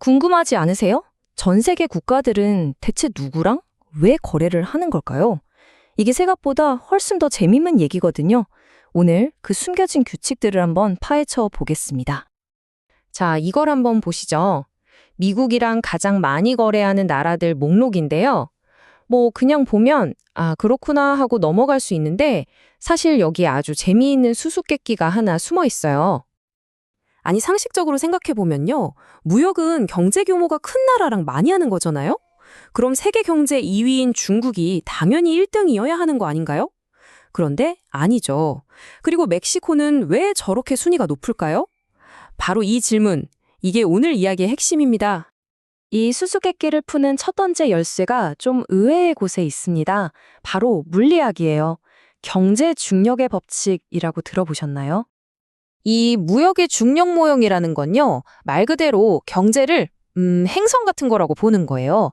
궁금하지 않으세요? 전 세계 국가들은 대체 누구랑 왜 거래를 하는 걸까요? 이게 생각보다 훨씬 더 재밌는 얘기거든요. 오늘 그 숨겨진 규칙들을 한번 파헤쳐 보겠습니다. 자, 이걸 한번 보시죠. 미국이랑 가장 많이 거래하는 나라들 목록인데요. 그냥 보면, 그렇구나 하고 넘어갈 수 있는데, 사실 여기에 아주 재미있는 수수께끼가 하나 숨어 있어요. 아니, 상식적으로 생각해보면요. 무역은 경제 규모가 큰 나라랑 많이 하는 거잖아요? 그럼 세계 경제 2위인 중국이 당연히 1등이어야 하는 거 아닌가요? 그런데 아니죠. 그리고 멕시코는 왜 저렇게 순위가 높을까요? 바로 이 질문, 이게 오늘 이야기의 핵심입니다. 이 수수께끼를 푸는 첫 번째 열쇠가 좀 의외의 곳에 있습니다. 바로 물리학이에요. 경제 중력의 법칙이라고 들어보셨나요? 이 무역의 중력 모형이라는 건요, 말 그대로 경제를 행성 같은 거라고 보는 거예요.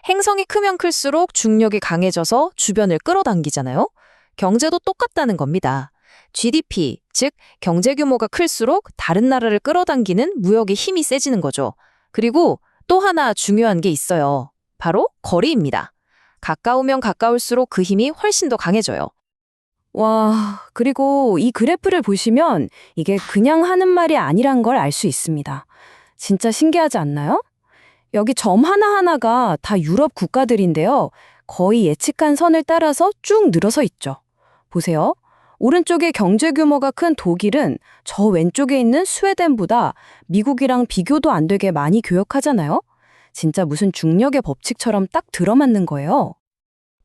행성이 크면 클수록 중력이 강해져서 주변을 끌어당기잖아요. 경제도 똑같다는 겁니다. GDP, 즉 경제 규모가 클수록 다른 나라를 끌어당기는 무역의 힘이 세지는 거죠. 그리고 또 하나 중요한 게 있어요. 바로 거리입니다. 가까우면 가까울수록 그 힘이 훨씬 더 강해져요. 와, 그리고 이 그래프를 보시면 이게 그냥 하는 말이 아니란 걸 알 수 있습니다. 진짜 신기하지 않나요? 여기 점 하나하나가 다 유럽 국가들인데요. 거의 예측한 선을 따라서 쭉 늘어서 있죠. 보세요. 오른쪽에 경제 규모가 큰 독일은 저 왼쪽에 있는 스웨덴보다 미국이랑 비교도 안 되게 많이 교역하잖아요. 진짜 무슨 중력의 법칙처럼 딱 들어맞는 거예요.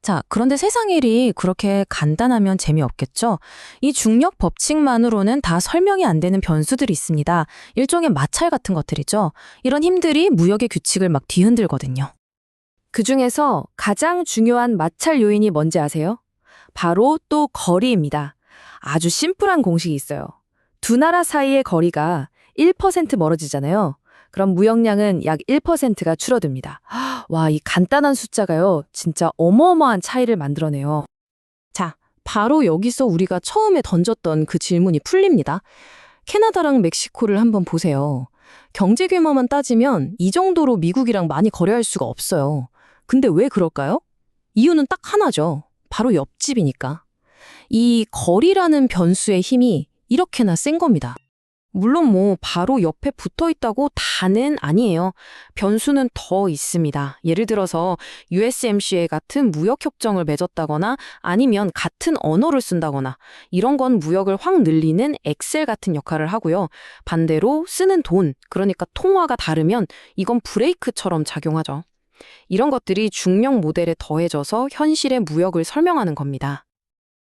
자, 그런데 세상 일이 그렇게 간단하면 재미없겠죠? 이 중력 법칙만으로는 다 설명이 안 되는 변수들이 있습니다. 일종의 마찰 같은 것들이죠. 이런 힘들이 무역의 규칙을 막 뒤흔들거든요. 그중에서 가장 중요한 마찰 요인이 뭔지 아세요? 바로 또 거리입니다. 아주 심플한 공식이 있어요. 두 나라 사이의 거리가 1% 멀어지잖아요. 그럼 무역량은 약 1%가 줄어듭니다. 와, 이 간단한 숫자가요, 진짜 어마어마한 차이를 만들어내요. 자, 바로 여기서 우리가 처음에 던졌던 그 질문이 풀립니다. 캐나다랑 멕시코를 한번 보세요. 경제 규모만 따지면 이 정도로 미국이랑 많이 거래할 수가 없어요. 근데 왜 그럴까요? 이유는 딱 하나죠. 바로 옆집이니까. 이 거리라는 변수의 힘이 이렇게나 센 겁니다. 물론 바로 옆에 붙어 있다고 다는 아니에요. 변수는 더 있습니다. 예를 들어서 USMCA 같은 무역협정을 맺었다거나 아니면 같은 언어를 쓴다거나 이런 건 무역을 확 늘리는 엑셀 같은 역할을 하고요. 반대로 쓰는 돈, 그러니까 통화가 다르면 이건 브레이크처럼 작용하죠. 이런 것들이 중력 모델에 더해져서 현실의 무역을 설명하는 겁니다.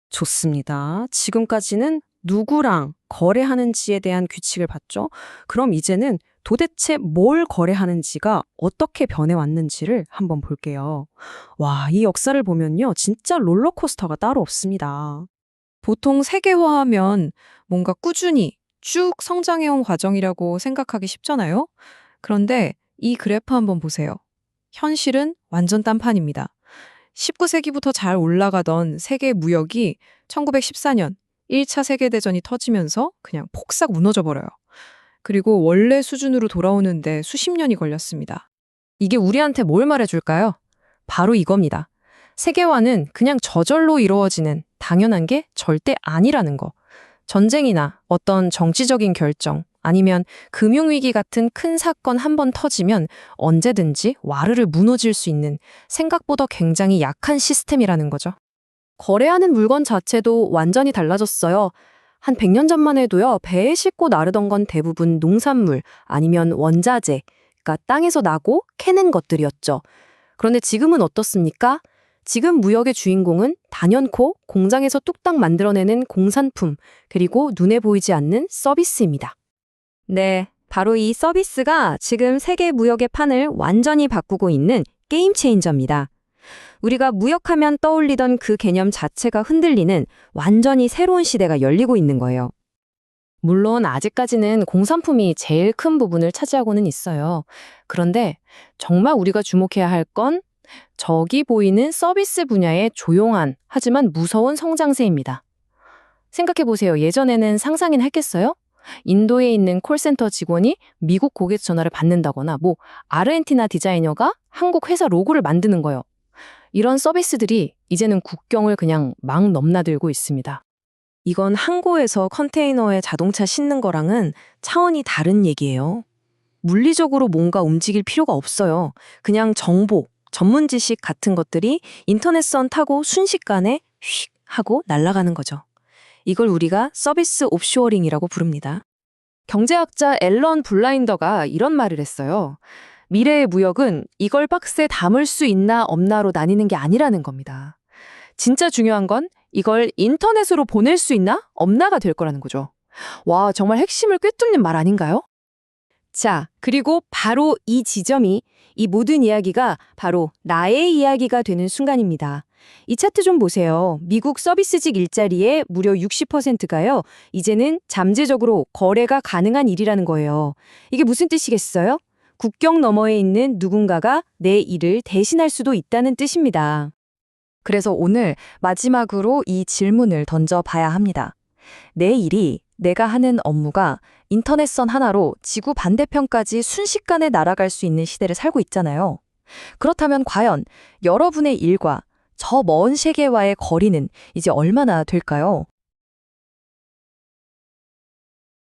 좋습니다. 지금까지는 누구랑 거래하는지에 대한 규칙을 봤죠? 그럼 이제는 도대체 뭘 거래하는지가 어떻게 변해왔는지를 한번 볼게요. 와, 이 역사를 보면요. 진짜 롤러코스터가 따로 없습니다. 보통 세계화하면 뭔가 꾸준히 쭉 성장해온 과정이라고 생각하기 쉽잖아요? 그런데 이 그래프 한번 보세요. 현실은 완전 딴판입니다. 19세기부터 잘 올라가던 세계 무역이 1914년 1차 세계대전이 터지면서 그냥 폭삭 무너져 버려요. 그리고 원래 수준으로 돌아오는데 수십 년이 걸렸습니다. 이게 우리한테 뭘 말해줄까요? 바로 이겁니다. 세계화는 그냥 저절로 이루어지는 당연한 게 절대 아니라는 거. 전쟁이나 어떤 정치적인 결정, 아니면 금융위기 같은 큰 사건 한 번 터지면 언제든지 와르르 무너질 수 있는 생각보다 굉장히 약한 시스템이라는 거죠. 거래하는 물건 자체도 완전히 달라졌어요. 한 100년 전만 해도요, 배에 싣고 나르던 건 대부분 농산물 아니면 원자재, 그러니까 땅에서 나고 캐는 것들이었죠. 그런데 지금은 어떻습니까? 지금 무역의 주인공은 단연코 공장에서 뚝딱 만들어내는 공산품, 그리고 눈에 보이지 않는 서비스입니다. 네, 바로 이 서비스가 지금 세계 무역의 판을 완전히 바꾸고 있는 게임 체인저입니다. 우리가 무역하면 떠올리던 그 개념 자체가 흔들리는 완전히 새로운 시대가 열리고 있는 거예요. 물론 아직까지는 공산품이 제일 큰 부분을 차지하고는 있어요. 그런데 정말 우리가 주목해야 할 건 저기 보이는 서비스 분야의 조용한 하지만 무서운 성장세입니다. 생각해보세요. 예전에는 상상이나 했겠어요? 인도에 있는 콜센터 직원이 미국 고객 전화를 받는다거나 아르헨티나 디자이너가 한국 회사 로고를 만드는 거예요. 이런 서비스들이 이제는 국경을 그냥 막 넘나들고 있습니다. 이건 항구에서 컨테이너에 자동차 싣는 거랑은 차원이 다른 얘기예요. 물리적으로 뭔가 움직일 필요가 없어요. 그냥 정보, 전문 지식 같은 것들이 인터넷선 타고 순식간에 휙 하고 날아가는 거죠. 이걸 우리가 서비스 옵쇼어링이라고 부릅니다. 경제학자 앨런 블라인더가 이런 말을 했어요. 미래의 무역은 이걸 박스에 담을 수 있나 없나로 나뉘는 게 아니라는 겁니다. 진짜 중요한 건 이걸 인터넷으로 보낼 수 있나 없나가 될 거라는 거죠. 와, 정말 핵심을 꿰뚫는 말 아닌가요? 자, 그리고 바로 이 지점이 이 모든 이야기가 바로 나의 이야기가 되는 순간입니다. 이 차트 좀 보세요. 미국 서비스직 일자리의 무려 60%가요. 이제는 잠재적으로 거래가 가능한 일이라는 거예요. 이게 무슨 뜻이겠어요? 국경 너머에 있는 누군가가 내 일을 대신할 수도 있다는 뜻입니다. 그래서 오늘 마지막으로 이 질문을 던져봐야 합니다. 내 일이, 내가 하는 업무가 인터넷선 하나로 지구 반대편까지 순식간에 날아갈 수 있는 시대를 살고 있잖아요. 그렇다면 과연 여러분의 일과 저 먼 세계와의 거리는 이제 얼마나 될까요?